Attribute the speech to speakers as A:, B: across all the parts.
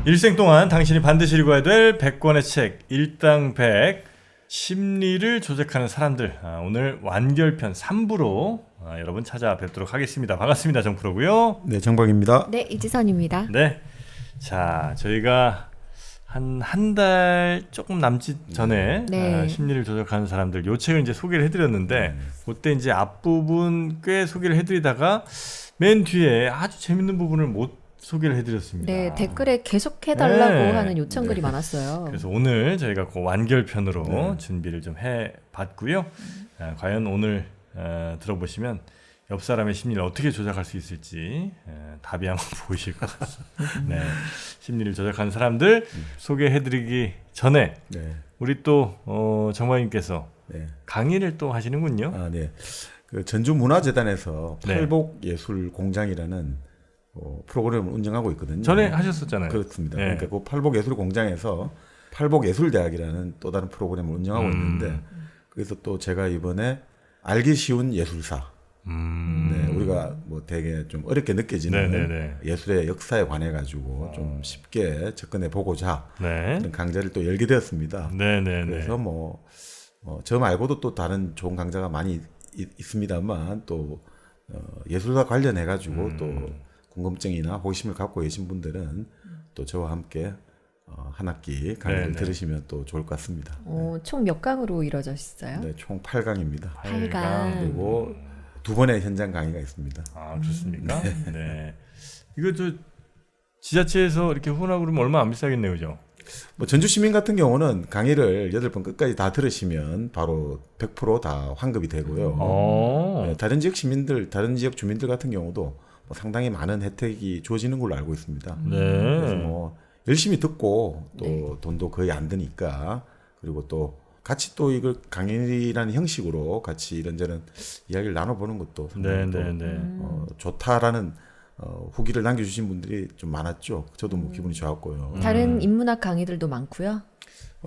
A: 일생 동안 당신이 반드시 읽어야 될 100권의 책 일당백 심리를 조작하는 사람들, 오늘 완결편 3부로 여러분 찾아뵙도록 하겠습니다. 반갑습니다. 정프로고요.
B: 네, 정박입니다.
C: 네, 이지선입니다.
A: 네, 자 저희가 한 달 조금 남짓 전에
C: 네.
A: 심리를 조작하는 사람들 요 책을 이제 소개를 해드렸는데 그때 이제 앞부분 꽤 소개를 해드리다가 맨 뒤에 아주 재밌는 부분을 못 소개를 해드렸습니다.
C: 네, 댓글에 계속 해달라고
A: 네.
C: 하는 요청글이 많았어요.
A: 그래서 오늘 저희가 그 완결편으로
B: 네.
A: 준비를 좀 해봤고요. 과연 오늘 들어보시면 옆 사람의 심리를 어떻게 조작할 수 있을지 답이 한번 보이실 것 같습니다. 네, 심리를 조작하는 사람들 소개해드리기 전에
B: 네.
A: 우리 또 정마님께서
B: 네.
A: 강의를 또 하시는군요.
B: 아, 네. 그 전주문화재단에서
A: 네.
B: 팔복예술공장이라는 프로그램을 운영하고 있거든요.
A: 전에 하셨었잖아요.
B: 그렇습니다.
A: 네.
B: 그러니까 그 팔복예술공장에서 팔복예술대학이라는 또 다른 프로그램을 운영하고 있는데 그래서 또 제가 이번에 알기 쉬운 예술사. 네, 우리가 뭐 되게 좀 어렵게 느껴지는
A: 네네네.
B: 예술의 역사에 관해 가지고 좀 쉽게 접근해 보고자
A: 네.
B: 그런 강좌를 또 열게 되었습니다.
A: 네네네.
B: 그래서 저 말고도 또 다른 좋은 강좌가 많이 있습니다만 또 예술과 관련해 가지고 또 궁금증이나 호기심을 갖고 계신 분들은 또 저와 함께 한 학기 강의를
A: 네네.
B: 들으시면 또 좋을 것 같습니다.
C: 총 몇 강으로 이루어져 있어요?
B: 네, 총 8강입니다.
C: 8강.
B: 그리고 2번의 현장 강의가 있습니다.
A: 아, 좋습니까? 네. 이거 저 지자체에서 이렇게 후원하고 그러면 얼마 안 비싸겠네요, 그죠?
B: 뭐 전주 시민 같은 경우는 강의를 8번 끝까지 다 들으시면 바로 100% 환급이 되고요. 네, 다른 지역 시민들, 다른 지역 주민들 같은 경우도 뭐 상당히 많은 혜택이 주어지는 걸로 알고 있습니다.
A: 네.
B: 그래서 뭐 열심히 듣고 또
C: 네.
B: 돈도 거의 안 드니까 그리고 또 같이 또 이걸 강의라는 형식으로 같이 이런저런 이야기를 나눠보는 것도 상당히 또 좋다라는 후기를 남겨주신 분들이 좀 많았죠. 저도 뭐 기분이 좋았고요.
C: 다른 인문학 강의들도 많고요.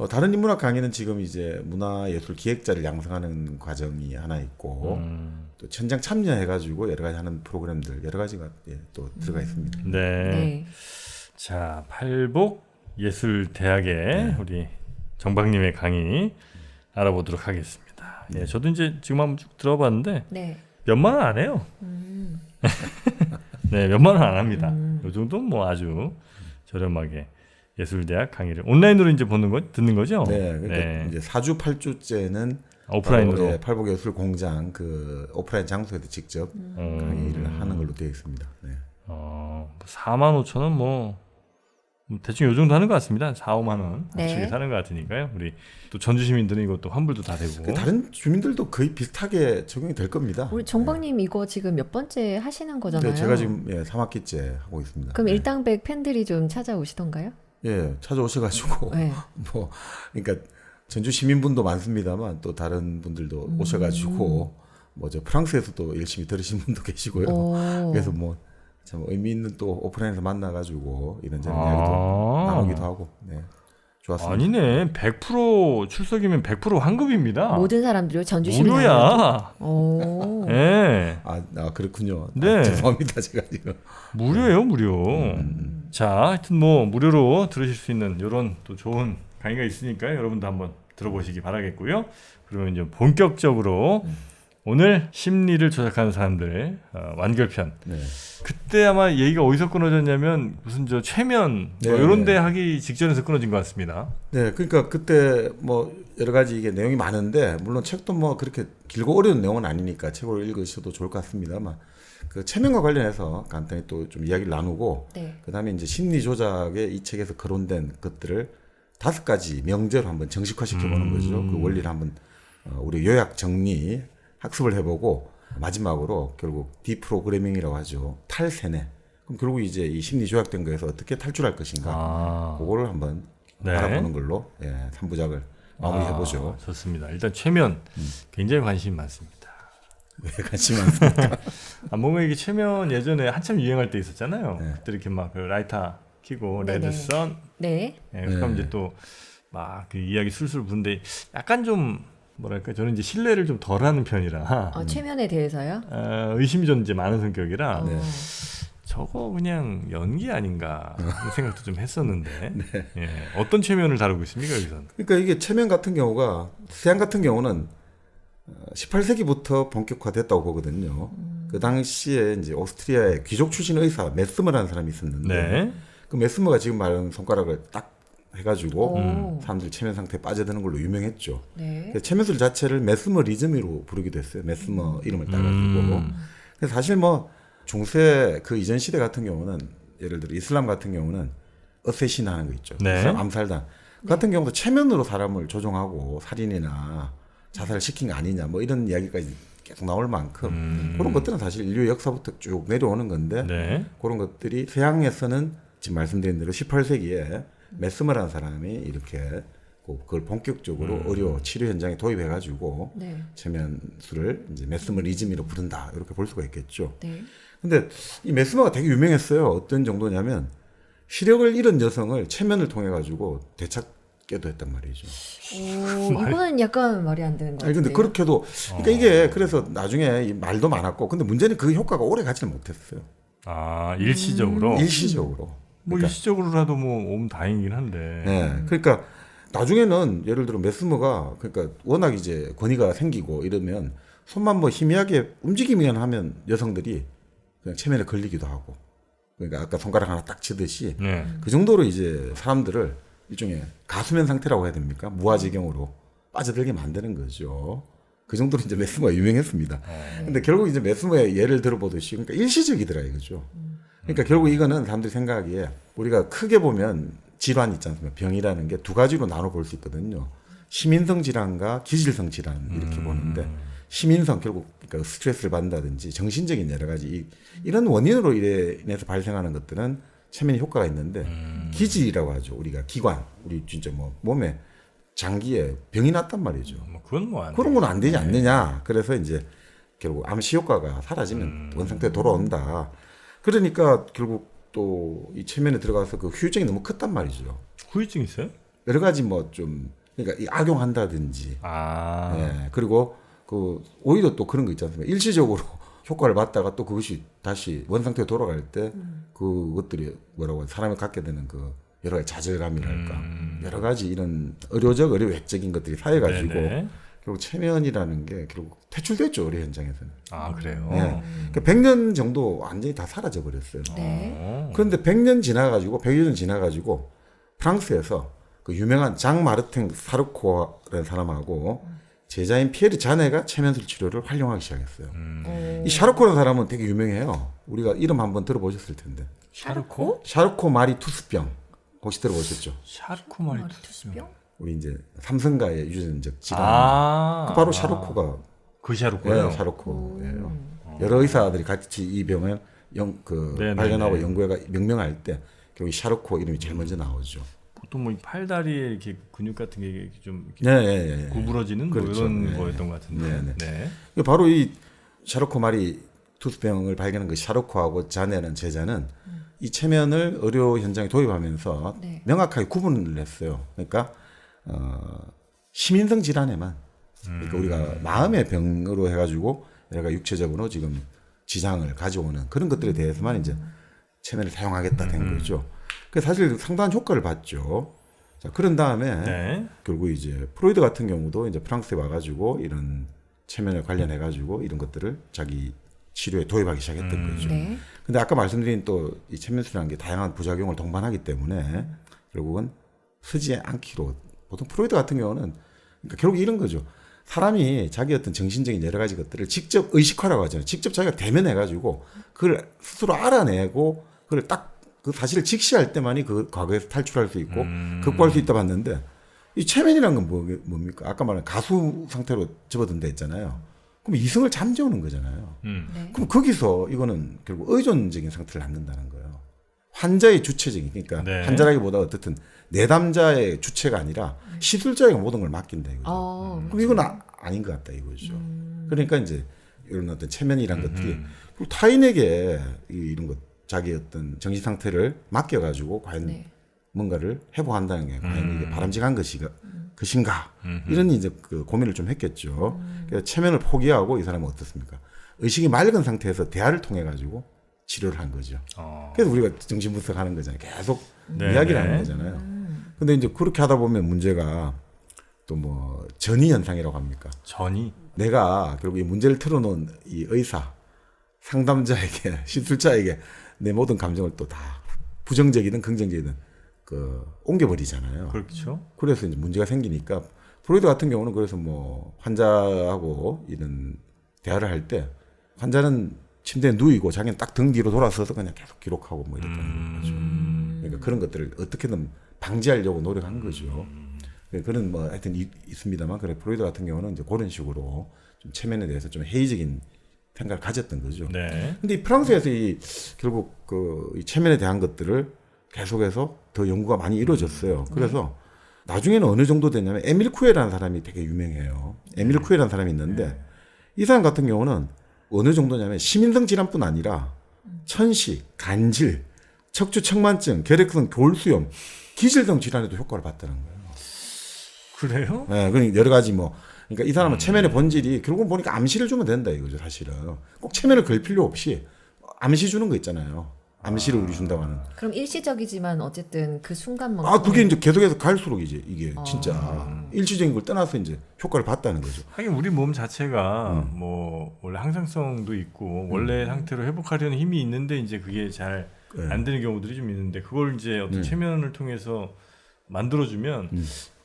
B: 다른 인문학 강의는 지금 이제 문화예술 기획자를 양성하는 과정이 하나 있고 또 현장 참여해가지고 여러 가지 하는 프로그램들 여러 가지가 또 들어가 있습니다.
A: 네.
C: 네.
A: 자, 팔복예술대학의 우리 정박님의 강의 알아보도록 하겠습니다. 예, 저도 이제 지금 한번 쭉 들어봤는데
C: 네.
A: 몇만 원 안 해요. 네, 몇만 원 안 합니다. 이 정도는 뭐 아주 저렴하게 예술대학 강의를 온라인으로 이제 듣는 거죠?
B: 네, 그러니까 이제 4주 8주째는
A: 오프라인으로
B: 팔복예술공장 그 오프라인 장소에서 직접 강의를 하는 걸로 되어 있습니다. 네.
A: 45,000원 뭐 대충 요 정도 하는 것 같습니다. 4-5만 원
C: 네.
A: 합치게 사는 것 같으니까요. 우리 또 전주 시민들은 이것도 환불도 다 되고.
B: 다른 주민들도 거의 비슷하게 적용이 될 겁니다.
C: 우리 정박님 이거 지금 몇 번째 하시는 거잖아요.
B: 네, 제가 지금 3학기째 하고 있습니다.
C: 그럼
B: 네.
C: 일당백 팬들이 좀 찾아오시던가요?
B: 예, 찾아오셔가지고
C: 네.
B: 뭐 그러니까 전주 시민분도 많습니다만 또 다른 분들도 오셔가지고 뭐 저 프랑스에서도 열심히 들으신 분도 계시고요.
C: 오.
B: 그래서 뭐 참 의미 있는 또 오프라인에서 만나가지고 이런저런 이야기도 나누기도 하고, 네, 좋았습니다.
A: 아니네, 100% 출석이면 100% 환급입니다.
C: 모든 사람들요? 전주 시민
A: 무료야.
C: 오.
A: 네.
B: 그렇군요.
A: 네.
B: 죄송합니다, 제가 지금.
A: 무료예요, 무료. 자, 하여튼 뭐 무료로 들으실 수 있는 이런 또 좋은 강의가 있으니까요. 여러분도 한번 들어보시기 바라겠고요. 그러면 이제 본격적으로 오늘 심리를 조작하는 사람들 완결편.
B: 네.
A: 그때 아마 얘기가 어디서 끊어졌냐면 무슨 저 최면 뭐
B: 네,
A: 이런
B: 네.
A: 데 하기 직전에서 끊어진 것 같습니다.
B: 네, 그러니까 그때 뭐 여러 가지 이게 내용이 많은데 물론 책도 뭐 그렇게 길고 어려운 내용은 아니니까 책으로 읽으셔도 좋을 것 같습니다만 그 체면과 관련해서 간단히 또 좀 이야기를 나누고
C: 네.
B: 그다음에 이제 심리 조작의 이 책에서 거론된 것들을 5가지 명제로 한번 정식화시켜 보는 거죠. 그 원리를 한번 우리 요약 정리 학습을 해보고 마지막으로 결국 디프로그래밍이라고 하죠. 탈세뇌. 그럼 결국 이제 이 심리 조작된 거에서 어떻게 탈출할 것인가. 그거를 한번
A: 네.
B: 알아보는 걸로 3부작을 마무리해보죠.
A: 좋습니다. 일단 최면 굉장히 관심이 많습니다.
B: 왜 관심 많습니까?
A: 뭔가 이게 최면 예전에 한참 유행할 때 있었잖아요.
B: 네.
A: 그때 이렇게 막 그 라이터 켜고
C: 네네.
A: 레드선
C: 네.
A: 그럼 이제 또 막 그 이야기 술술 부는데 약간 좀 뭐랄까 저는 이제 신뢰를 좀 덜하는 편이라
C: 최면에 대해서요?
A: 의심이 좀 이제 많은 성격이라
C: 어.
A: 저거 그냥 연기 아닌가 하는 생각도 좀 했었는데
B: 네.
A: 예. 어떤 최면을 다루고 있습니까 여기서는?
B: 그러니까 이게 체면 같은 경우가 서양 같은 경우는 18세기부터 본격화됐다고 보거든요. 그 당시에 이제 오스트리아의 귀족 출신 의사 메스머라는 사람이 있었는데
A: 네.
B: 그 메스머가 지금 말하는 손가락을 딱 해가지고
C: 오.
B: 사람들 체면 상태에 빠져드는 걸로 유명했죠.
C: 네.
B: 그래서 체면술 자체를 메스머리즘으로 부르기도 했어요. 메스머 이름을 따가지고. 그래서 사실 뭐 중세 그 이전 시대 같은 경우는 예를 들어 이슬람 같은 경우는 어쌔신 하는 거 있죠.
A: 네.
B: 이슬람 암살단 그 같은 경우도 체면으로 사람을 조종하고 살인이나 자살을 시킨 거 아니냐 뭐 이런 이야기까지 계속 나올 만큼 그런 것들은 사실 인류 역사부터 쭉 내려오는 건데
A: 네.
B: 그런 것들이 서양에서는 지금 말씀드린 대로 18세기에 메스머라는 사람이 이렇게 그걸 본격적으로 의료 치료 현장에 도입해가지고
C: 네.
B: 체면술을 이제 메스머리즘으로 부른다 이렇게 볼 수가 있겠죠.
C: 네.
B: 근데 이 메스머가 되게 유명했어요. 어떤 정도냐면 시력을 잃은 여성을 체면을 통해 가지고 되찾게도 했단 말이죠.
C: 오, 이거는 약간 말이 안 되는 것
B: 아니
C: 같아요.
B: 근데 그렇게도 그러니까 이게 그래서 나중에 이 말도 많았고 근데 문제는 그 효과가 오래 가지는 못했어요.
A: 아 일시적으로.
B: 일시적으로.
A: 뭐
B: 그러니까,
A: 일시적으로라도 뭐 오면 다행이긴 한데.
B: 네. 그러니까 나중에는 예를 들어 메스머가 그러니까 워낙 이제 권위가 생기고 이러면 손만 뭐 희미하게 움직이면 하면 여성들이 그냥 체면에 걸리기도 하고 그러니까 아까 손가락 하나 딱 치듯이
A: 네.
B: 그 정도로 이제 사람들을 일종의 가수면 상태라고 해야 됩니까? 무아지경으로 빠져들게 만드는 거죠. 그 정도로 이제 메스머가 유명했습니다. 근데 결국 이제 메스머의 예를 들어보듯이 그러니까 일시적이더라 이거죠. 그러니까 결국 이거는 사람들이 생각하기에 우리가 크게 보면 질환 있지 않습니까? 병이라는 게 두 가지로 나눠 볼 수 있거든요. 시민성 질환과 기질성 질환 이렇게 보는데 시민성 결국 그러니까 스트레스를 받는다든지 정신적인 여러 가지 이런 원인으로 인해서 발생하는 것들은 체면에 효과가 있는데 기질이라고 하죠. 우리가 기관 우리 진짜 뭐 몸에 장기에 병이 났단 말이죠.
A: 뭐 그건 뭐 안
B: 그런 건 안 되지 않느냐. 그래서 이제 결국 암시 효과가 사라지면 원상태에 돌아온다. 그러니까 결국 또 이 체면에 들어가서 그 후유증이 너무 컸단 말이죠.
A: 후유증 있어요?
B: 여러 가지 뭐 좀 그러니까 이 악용한다든지.
A: 아.
B: 예. 그리고 그 오히려 또 그런 거 있지 않습니까? 일시적으로 효과를 받다가 또 그것이 다시 원상태에 돌아갈 때 그것들이 뭐라고 사람이 갖게 되는 그 여러 가지 좌절감이랄까 여러 가지 이런 의료적 의료 외적인 것들이 쌓여가지고
A: 네네.
B: 결국 체면이라는 게 결국 퇴출됐죠 의료 현장에서는.
A: 아 그래요.
B: 예. 그러니까 100년 정도 완전히 다 사라져 버렸어요.
C: 네.
B: 그런데 100년 지나가지고 100여 년 지나가지고 프랑스에서 그 유명한 장 마르탱 사르코라는 사람하고 제자인 피에르 자네가 체면술 치료를 활용하기 시작했어요. 이 샤르코라는 사람은 되게 유명해요. 우리가 이름 한번 들어보셨을 텐데.
A: 샤르코?
B: 샤르코 마리 투스병 혹시 들어보셨죠?
A: 샤르코 마리투스병.
B: 우리 이제 삼성가의 유전적 질환.
A: 아.
B: 바로 샤르코가
A: 그 샤르코요.
B: 샤르코예요. 여러 의사들이 같이 이 병을
A: 네네네.
B: 발견하고 연구해가 명명할 때 결국 이 샤르코 이름이 제일 먼저 나오죠.
A: 보통 뭐 이 팔다리에 이렇게 근육 같은 게 좀
B: 네.
A: 구부러지는
B: 그렇죠.
A: 뭐 이런
B: 네.
A: 거였던 것 같은데. 네.
B: 바로 이 샤르코 마리 투스병을 발견한 그 샤르코하고 자네라는 제자는 이 체면을 의료 현장에 도입하면서
C: 네.
B: 명확하게 구분을 했어요. 그러니까 시민성 질환에만 그러니까 우리가 마음의 병으로 해가지고 내가 육체적으로 지금 지장을 가져오는 그런 것들에 대해서만 이제 체면을 사용하겠다 된 거죠. 그래서 사실 상당한 효과를 봤죠. 자, 그런 다음에
A: 네.
B: 결국 이제 프로이드 같은 경우도 이제 프랑스에 와가지고 이런 체면에 관련해가지고 이런 것들을 자기 치료에 도입하기 시작했던 거죠.
C: 네.
B: 근데 아까 말씀드린 또 이 체면술이라는 게 다양한 부작용을 동반하기 때문에 결국은 쓰지 않기로 보통 프로이드 같은 경우는 그러니까 결국 이런 거죠. 사람이 자기 어떤 정신적인 여러 가지 것들을 직접 의식화라고 하잖아요. 직접 자기가 대면해가지고 그걸 스스로 알아내고 그걸 딱 그 사실을 직시할 때만이 그 과거에서 탈출할 수 있고 극복할 수 있다 봤는데 이 체면이란 건 뭡니까? 아까 말한 가수 상태로 접어든다 했잖아요. 그럼 이성을 잠재우는 거잖아요.
C: 네.
B: 그럼 거기서 이거는 결국 의존적인 상태를 갖는다는 거예요. 환자의 주체적인 그러니까
A: 네.
B: 환자라기보다 어쨌든 내담자의 주체가 아니라 시술자에게 모든 걸 맡긴다 이거죠. 그럼 이건 아닌 것 같다 이거죠. 그러니까 이제 이런 어떤 체면이란 것들이 그리고 타인에게 이런 것 자기 어떤 정신 상태를 맡겨가지고 과연
C: 네.
B: 뭔가를 회복한다는 게 과연 이게 바람직한 것인가 이런 이제 그 고민을 좀 했겠죠. 그래서 체면을 포기하고 이 사람은 어떻습니까? 의식이 맑은 상태에서 대화를 통해 가지고 치료를 한 거죠.
A: 어.
B: 그래서 우리가 정신분석하는 거잖아요. 계속
A: 네,
B: 이야기를
A: 네.
B: 하는 거잖아요. 근데 이제 그렇게 하다 보면 문제가 또 뭐 전이 현상이라고 합니까?
A: 전이
B: 내가 결국 이 문제를 틀어놓은 이 의사, 상담자에게, 시술자에게 내 모든 감정을 또 다 부정적이든 긍정적이든 옮겨버리잖아요.
A: 그렇죠.
B: 그래서 이제 문제가 생기니까 프로이드 같은 경우는 그래서 뭐 환자하고 이런 대화를 할 때 환자는 침대에 누이고 자기는 딱 등 뒤로 돌아서서 그냥 계속 기록하고 뭐 이랬다는 거죠. 그러니까 그런 것들을 어떻게든 방지하려고 노력한 거죠. 그런 뭐 하여튼 있습니다만 그래 프로이드 같은 경우는 이제 그런 식으로 좀 체면에 대해서 좀 회의적인 생각을 가졌던 거죠.
A: 네.
B: 근데 이 프랑스에서 결국 이 체면에 대한 것들을 계속해서 더 연구가 많이 이루어졌어요. 그래서 나중에는 어느 정도 됐냐면 에밀 쿠에라는 사람이 되게 유명해요. 에밀 쿠에라는 사람이 있는데 이 사람 같은 경우는 어느 정도냐면 심인성 질환뿐 아니라 천식, 간질, 척추 측만증, 결핵성 교울수염, 기질 등 질환에도 효과를 봤다는 거예요.
A: 그래요?
B: 네, 그러니까 여러 가지 뭐 그러니까 이 사람은 체면의 본질이 결국 보니까 암시를 주면 된다 이거죠, 사실은. 꼭 체면을 걸 필요 없이 암시 주는 거 있잖아요. 암시를 우리 준다고 하는.
C: 그럼 일시적이지만 어쨌든 그 순간만큼
B: 그게 이제 계속해서 갈수록 이게 진짜 일시적인 걸 떠나서 이제 효과를 봤다는 거죠.
A: 하긴 우리 몸 자체가 뭐 원래 항상성도 있고 원래 상태로 회복하려는 힘이 있는데 이제 그게 잘 안 되는 경우들이 좀 있는데 그걸 이제 어떤 체면을 통해서 만들어주면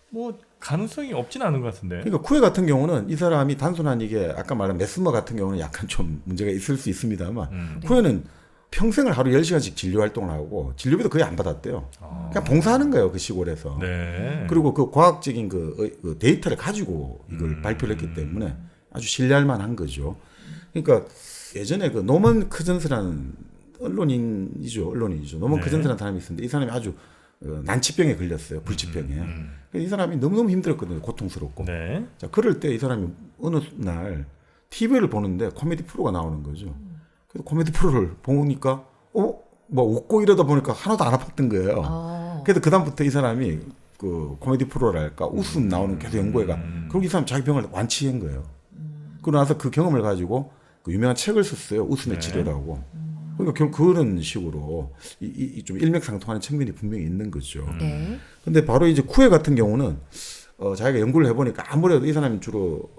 A: 뭐 가능성이 없진 않은 것 같은데.
B: 그러니까 쿠에 같은 경우는 이 사람이 단순한 이게 아까 말한 메스머 같은 경우는 약간 좀 문제가 있을 수 있습니다만 쿠에는 평생을 하루 10시간씩 진료 활동을 하고 진료비도 거의 안 받았대요. 그냥 봉사하는 거예요, 그 시골에서.
A: 네.
B: 그리고 그 과학적인 그 데이터를 가지고 이걸 발표를 했기 때문에 아주 신뢰할 만한 거죠. 그러니까 예전에 그 노먼 커즌스라는 언론인이죠. 노먼
A: 네.
B: 커즌스라는 사람이 있었는데 이 사람이 아주 난치병에 걸렸어요. 불치병에. 이 사람이 너무너무 힘들었거든요. 고통스럽고.
A: 네.
B: 자, 그럴 때 이 사람이 어느 날 TV를 보는데 코미디 프로가 나오는 거죠. 그래서 코미디 프로를 보니까 뭐 웃고 이러다 보니까 하나도 안 아팠던 거예요. 그래서 그다음부터 이 사람이 그 코미디 프로랄까 웃음 나오는 계속 연구해가 그리고 이 사람 자기 병을 완치한 거예요. 그러고 나서 그 경험을 가지고 그 유명한 책을 썼어요. 웃음의 치료라고. 그러니까 결국 그런 식으로 좀 일맥상통하는 측면이 분명히 있는 거죠.
C: 네.
B: 근데 바로 이제 쿠에 같은 경우는 자기가 연구를 해보니까 아무래도 이 사람이 주로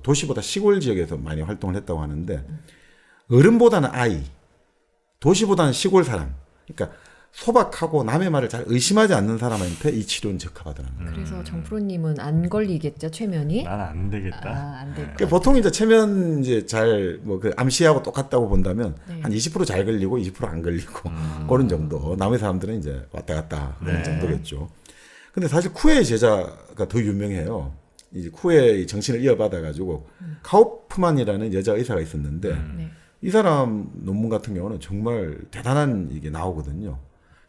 B: 도시보다 시골 지역에서 많이 활동을 했다고 하는데 어른보다는 아이, 도시보다는 시골 사람. 그러니까 소박하고 남의 말을 잘 의심하지 않는 사람한테 이 치료는 적합하더라는 거예요.
C: 그래서 정프로님은 안 걸리겠죠, 최면이?
A: 난 안 되겠다.
C: 안 될
B: 그러니까 보통 이제 체면 이제 잘 뭐 그 암시하고 똑같다고 본다면
C: 네.
B: 한 20%잘 걸리고 20% 안 걸리고 그런 정도. 남의 사람들은 이제 왔다 갔다 하는
A: 네.
B: 정도겠죠. 근데 사실 쿠에의 제자가 더 유명해요. 이제 쿠에의 정신을 이어받아 가지고 카우프만이라는 여자 의사가 있었는데
C: 네.
B: 이 사람 논문 같은 경우는 정말 대단한 이게 나오거든요.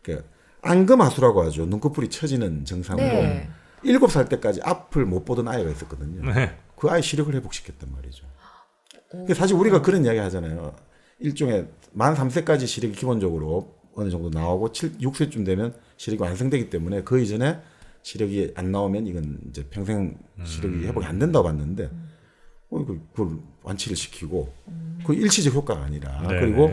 B: 그러니까 안검하수라고 하죠. 눈꺼풀이 처지는 증상으로
C: 네.
B: 7살 때까지 앞을 못 보던 아이가 있었거든요.
A: 네.
B: 그 아이 시력을 회복시켰단 말이죠. 그러니까 사실 우리가 그런 이야기 하잖아요. 일종의 만 3세까지 시력이 기본적으로 어느 정도 나오고 6세쯤 되면 시력이 완성되기 때문에 그 이전에 시력이 안 나오면 이건 이제 평생 시력이 회복이 안 된다고 봤는데 그걸 완치를 시키고 그 일시적 효과가 아니라
A: 네.
B: 그리고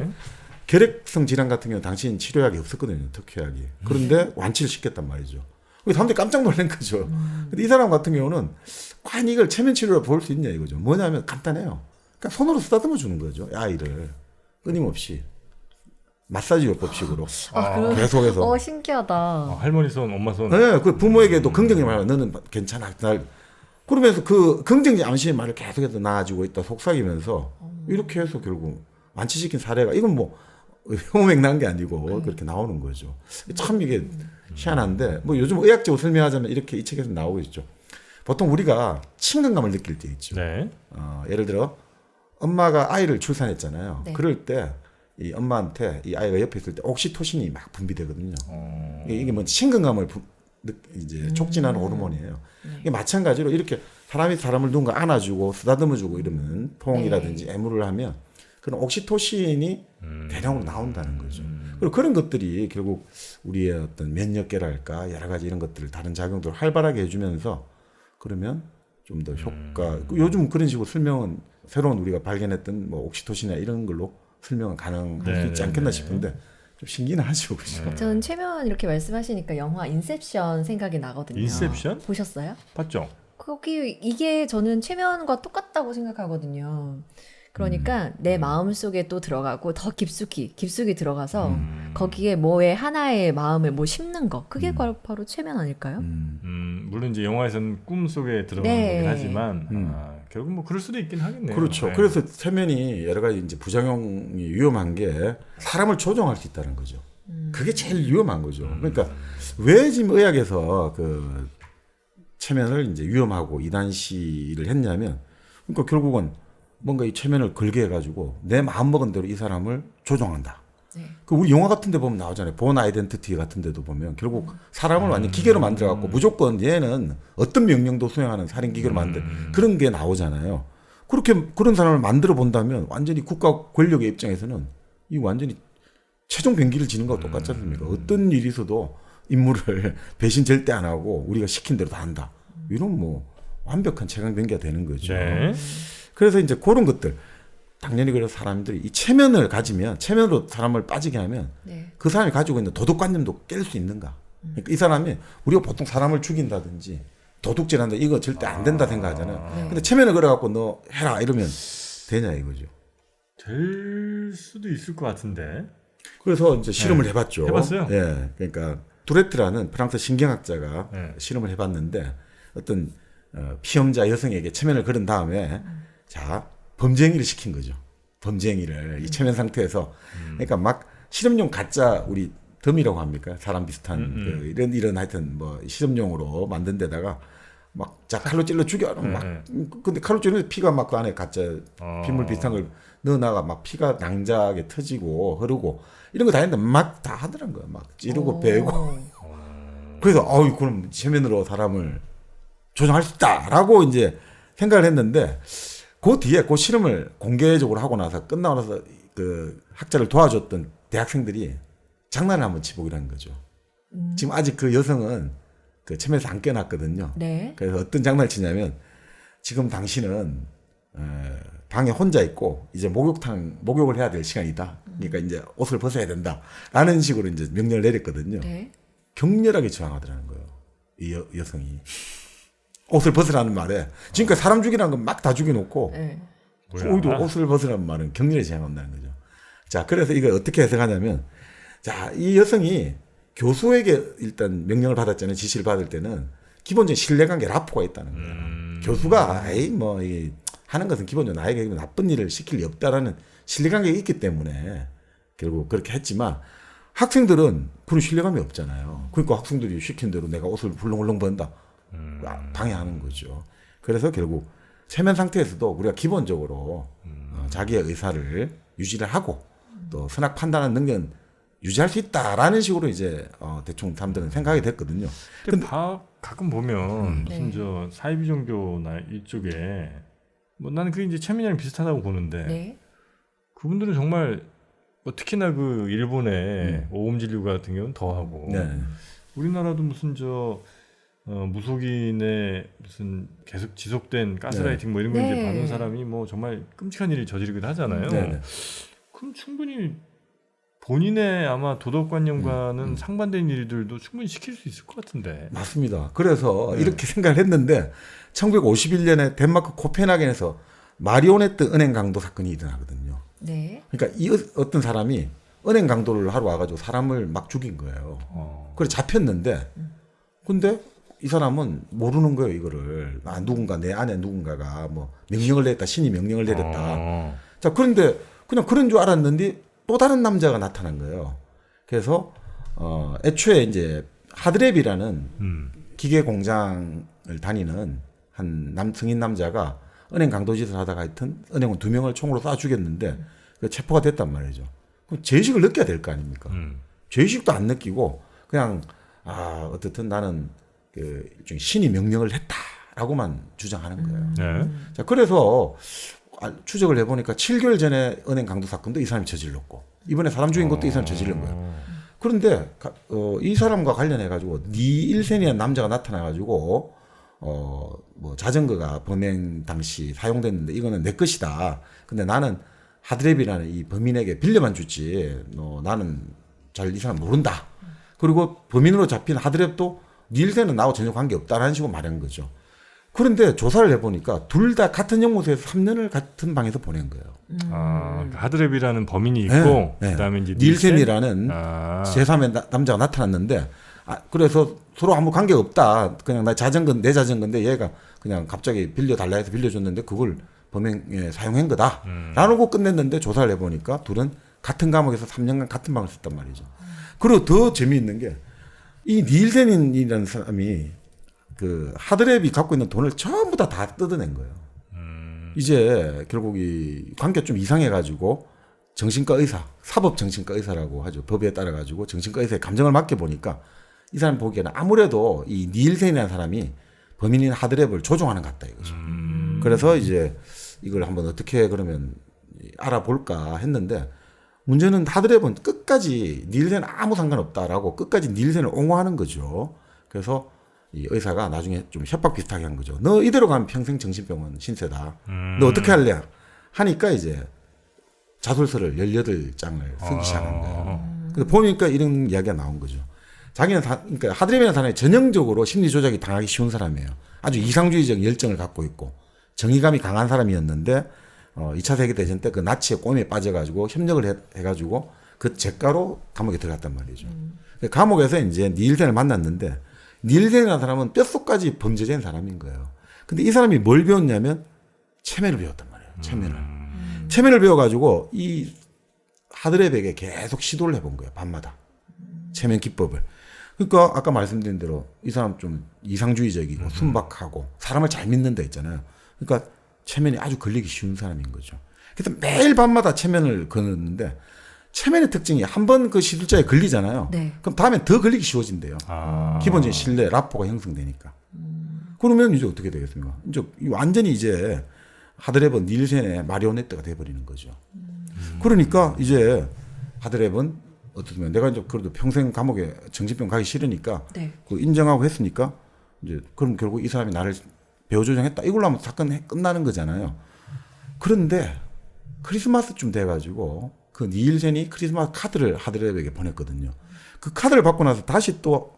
B: 결핵성 질환 같은 경우는 당시엔 치료약이 없었거든요. 특효약이. 그런데 완치를 시켰단 말이죠. 사람들이 깜짝 놀란 거죠. 근데 이 사람 같은 경우는 과연 이걸 체면 치료로 볼 수 있냐 이거죠. 뭐냐면 간단해요. 그러니까 손으로 쓰다듬어 주는 거죠. 아이를 끊임없이 마사지 요법식으로 계속해서.
C: 신기하다.
A: 할머니 손, 엄마 손.
B: 네, 그 부모에게도 긍정의 말을 너는 괜찮아. 그러면서 그 긍정의 암시의 말을 계속해서 나아지고 있다 속삭이면서 이렇게 해서 결국 완치시킨 사례가 이건 뭐 혐오맹랑한 게 아니고 그렇게 나오는 거죠. 참 이게 희한한데 뭐 요즘 의학적으로 설명하자면 이렇게 이 책에서 나오고 있죠. 보통 우리가 친근감을 느낄 때 있죠.
A: 네.
B: 예를 들어 엄마가 아이를 출산했잖아요.
C: 네.
B: 그럴 때 이 엄마한테 이 아이가 옆에 있을 때 옥시토신이 막 분비되거든요. 이게 뭐 친근감을 이제 촉진하는 호르몬이에요. 이게 마찬가지로 이렇게 사람이 사람을 누군가 안아주고 쓰다듬어주고 이러면 포옹이라든지 애무를 하면 그런 옥시토신이 대량으로 나온다는 거죠. 그리고 그런 것들이 결국 우리의 어떤 면역계랄까 여러 가지 이런 것들을 다른 작용들을 활발하게 해주면서 그러면 좀 더 효과. 요즘 그런 식으로 설명은 새로운 우리가 발견했던 뭐 옥시토신이나 이런 걸로 설명은 가능할
A: 네,
B: 수 있지
A: 네,
B: 않겠나
A: 네.
B: 싶은데 좀 신기는 하죠, 그죠?
A: 네.
C: 저는 최면 이렇게 말씀하시니까 영화 인셉션 생각이 나거든요.
A: 인셉션?
C: 보셨어요?
A: 봤죠?
C: 거기 이게 저는 최면과 똑같다고 생각하거든요. 그러니까 내 마음 속에 또 들어가고 더 깊숙이 들어가서 거기에 뭐에 하나의 마음을 뭐 심는 거 그게 바로 최면 아닐까요?
A: 물론 이제 영화에서는 꿈 속에 들어가는
C: 네.
A: 거긴 하지만 결국 뭐 그럴 수도 있긴 하겠네요.
B: 그렇죠.
A: 네.
B: 그래서 최면이 여러 가지 이제 부작용이 위험한 게 사람을 조종할 수 있다는 거죠. 그게 제일 위험한 거죠. 그러니까 왜 지금 의학에서 그 최면을 이제 위험하고 이단시를 했냐면, 그러니까 결국은 뭔가 이 최면을 걸게 해가지고 내 마음 먹은 대로 이 사람을 조종한다.
C: 네.
B: 그 우리 영화 같은 데 보면 나오잖아요. 본 아이덴티티 같은 데도 보면 결국 사람을 완전 기계로 만들어갖고 무조건 얘는 어떤 명령도 수행하는 살인 기계로 만든 그런 게 나오잖아요. 그렇게 그런 사람을 만들어 본다면 완전히 국가 권력의 입장에서는 이 완전히 최종 병기를 지는 거와 똑같지 않습니까? 어떤 일이 있어도 인물을 배신 절대 안 하고 우리가 시킨 대로 다 한다. 이런 뭐 완벽한 최강 병기가 되는 거죠.
A: 네.
B: 그래서 이제 그런 것들 당연히 그래서 사람들이 이 체면을 가지면 체면으로 사람을 빠지게 하면
C: 네.
B: 그 사람이 가지고 있는 도덕관념도 깰 수 있는가? 그러니까 이 사람이 우리가 보통 사람을 죽인다든지 도둑질한다 이거 절대 안 된다 생각하잖아요.
C: 네.
B: 근데 체면을 걸어갖고 너 해라 이러면 되냐 이거죠.
A: 될 수도 있을 것 같은데.
B: 그래서 이제 실험을 해봤죠.
A: 해봤어요?
B: 예, 그러니까 두레트라는 프랑스 신경학자가
A: 네.
B: 실험을 해봤는데 어떤 피험자 여성에게 체면을 걸은 다음에 자 범죄행위를 시킨 거죠. 범죄행위를 이 체면 상태에서 그러니까 막 실험용 가짜 우리 덤이라고 합니까? 사람 비슷한 그 이런 하여튼 뭐 실험용으로 만든 데다가 막 자 칼로 찔러 죽여 막 근데 칼로 찔러서 피가 막 그 안에 가짜 빗물 비슷한 걸 넣어나가 막 피가 낭자하게 터지고 흐르고 이런 거 다 했는데 막 다 하더란 거야. 막 찌르고 빼고. 그래서 그럼 체면으로 사람을 조정할 수 있다라고 이제 생각을 했는데 그 뒤에 그 실험을 공개적으로 하고 나서 끝나고 나서 그 학자를 도와줬던 대학생들이 장난을 한번 치보기라는 거죠. 지금 아직 그 여성은 그 체면에서 안 깨어났거든요.
C: 네.
B: 그래서 어떤 장난을 치냐면 지금 당신은 방에 혼자 있고 이제 목욕을 해야 될 시간이다. 그러니까 이제 옷을 벗어야 된다라는 식으로 이제 명령을 내렸거든요.
C: 네.
B: 격렬하게 저항하더라는 거예요. 이 여성이 옷을 벗으라는 말에 지금까지 사람 죽이라는 건 막 다 죽여놓고
C: 네.
B: 오히려 옷을 벗으라는 말은 격렬히 제한한다는 거죠. 자, 그래서 이걸 어떻게 해석하냐면, 자, 이 여성이 교수에게 일단 명령을 받았잖아요. 지시를 받을 때는 기본적인 신뢰관계 라포가 있다는 거예요. 교수가 하는 것은 기본적으로 나에게 나쁜 일을 시킬 리 없다라는 신뢰관계가 있기 때문에 결국 그렇게 했지만 학생들은 그런 신뢰감이 없잖아요. 그러니까 학생들이 시킨 대로 내가 옷을 훌렁훌렁 번다. 방해하는 거죠. 그래서 결국 체면 상태에서도 우리가 기본적으로 자기의 의사를 유지를 하고 또 선악 판단하는 능력은 유지할 수 있다라는 식으로 이제 대충 사람들은 생각이 됐거든요.
A: 근데 가끔 보면 무슨
C: 네.
A: 저 사이비 종교나 이쪽에 뭐 나는 그게 이제 체면이랑 비슷하다고 보는데
C: 네.
A: 그분들은 정말 뭐 특히나 그 일본의 오음진류 같은 경우는 더하고
B: 네.
A: 우리나라도 무슨 저 무속인의 무슨 계속 지속된 가스라이팅 뭐 이런 걸
C: 네.
A: 이제 받는 사람이 뭐 정말 끔찍한 일을 저지르기도 하잖아요.
B: 네.
A: 그럼 충분히 본인의 아마 도덕관념과는 상반된 일들도 충분히 시킬 수 있을 것 같은데.
B: 맞습니다. 그래서 이렇게 생각을 했는데 1951년에 덴마크 코펜하겐에서 마리오네트 은행 강도 사건이 일어나거든요.
C: 네.
B: 그러니까 이 어떤 사람이 은행 강도를 하러 와가지고 사람을 막 죽인 거예요. 그래 잡혔는데 근데 이 사람은 모르는 거예요, 이거를. 누군가, 내 안에 누군가가 뭐 명령을 내렸다, 신이 명령을 내렸다. 자, 그런데 그냥 그런 줄 알았는데 또 다른 남자가 나타난 거예요. 그래서, 애초에 이제 하드랩이라는 기계 공장을 다니는 한 성인 남자가 은행 강도짓을 하다가 하여튼 은행원 2명을 총으로 쏴 죽였는데 체포가 됐단 말이죠. 그럼 죄의식을 느껴야 될 거 아닙니까? 죄의식도 안 느끼고 그냥, 어쨌든 나는 그 일종의 신이 명령을 했다라고만 주장하는 거예요.
A: 네.
B: 자, 그래서 추적을 해보니까 7개월 전에 은행 강도 사건도 이 사람이 저질렀고 이번에 사람 죽인 것도 이 사람이 저질른 거예요. 그런데 이 사람과 관련해가지고 니 일센이라는 남자가 나타나가지고 뭐 자전거가 범행 당시 사용됐는데 이거는 내 것이다. 근데 나는 하드랩이라는 이 범인에게 빌려만 주지 나는 잘 이 사람 모른다. 그리고 범인으로 잡힌 하드랩도 네 일세는 나하고 전혀 관계없다라는 식으로 말한 거죠. 그런데 조사를 해보니까 둘 다 같은 연구소에서 3년을 같은 방에서 보낸 거예요.
A: 하드랩이라는 범인이 있고
B: 네.
A: 그다음에 이제
B: 닐센이라는 제3의 남자가 나타났는데 그래서 서로 아무 관계가 없다. 그냥 내 자전거인데 얘가 그냥 갑자기 빌려달라 해서 빌려줬는데 그걸 범행에 사용한 거다. 라고 끝냈는데 조사를 해보니까 둘은 같은 감옥에서 3년간 같은 방을 썼단 말이죠. 그리고 더 재미있는 게 이 닐센이라는 사람이 그 하드랩이 갖고 있는 돈을 전부 다 뜯어낸 거예요. 이제 결국 이 관계가 좀 이상해가지고 정신과 의사, 사법 정신과 의사라고 하죠. 법에 따라가지고 정신과 의사의 감정을 맡겨보니까 이 사람 보기에는 아무래도 이 닐센이라는 사람이 범인인 하드랩을 조종하는 것 같다 이거죠. 그래서 이제 이걸 한번 어떻게 그러면 알아볼까 했는데 문제는 하드랩은 끝까지 닐센 아무 상관없다라고 끝까지 닐센을 옹호하는 거죠. 그래서 이 의사가 나중에 좀 협박 비슷하게 한 거죠. 너 이대로 가면 평생 정신병원 신세다. 너 어떻게 할래? 하니까 이제 자술서를 18장을 쓰기 시작한 거예요. 그래서 보니까 이런 이야기가 나온 거죠. 자기는 그러니까 하드랩이라는 사람이 전형적으로 심리 조작이 당하기 쉬운 사람이에요. 아주 이상주의적 열정을 갖고 있고 정의감이 강한 사람이었는데 2차 세계대전 때 그 나치의 꼼에 빠져가지고 협력을 해가지고 그 재가로 감옥에 들어갔단 말이죠. 감옥에서 이제 닐센을 만났는데 닐센이라는 사람은 뼛속까지 범죄자인 사람인 거예요. 근데 이 사람이 뭘 배웠냐면 체면을 배웠단 말이에요. 체면을 배워가지고 이 하드랩에게 계속 시도를 해본 거예요. 밤마다. 체면 기법을. 그러니까 아까 말씀드린 대로 이 사람 좀 이상주의적이고 순박하고 사람을 잘 믿는 데 있잖아요. 그러니까 체면이 아주 걸리기 쉬운 사람인 거죠. 그래서 매일 밤마다 체면을 거는데 체면의 특징이 한 번 그 시술자에 걸리잖아요.
C: 네.
B: 그럼 다음엔 더 걸리기 쉬워진대요. 기본적인 신뢰, 라포가 형성되니까. 그러면 이제 어떻게 되겠습니까? 이제 완전히 이제 하드랩은 닐센의 마리오네트가 돼버리는 거죠. 그러니까 이제 하드랩은 어떻게 보면 내가 이제 그래도 평생 감옥에 정신병 가기 싫으니까
C: 네.
B: 그 인정하고 했으니까 이제 그럼 결국 이 사람이 나를 배후 조종했다. 이걸로 하면 사건 끝나는 거잖아요. 그런데 크리스마스쯤 돼가지고 그 닐센이 크리스마스 카드를 하드랩에게 보냈거든요. 그 카드를 받고 나서 다시 또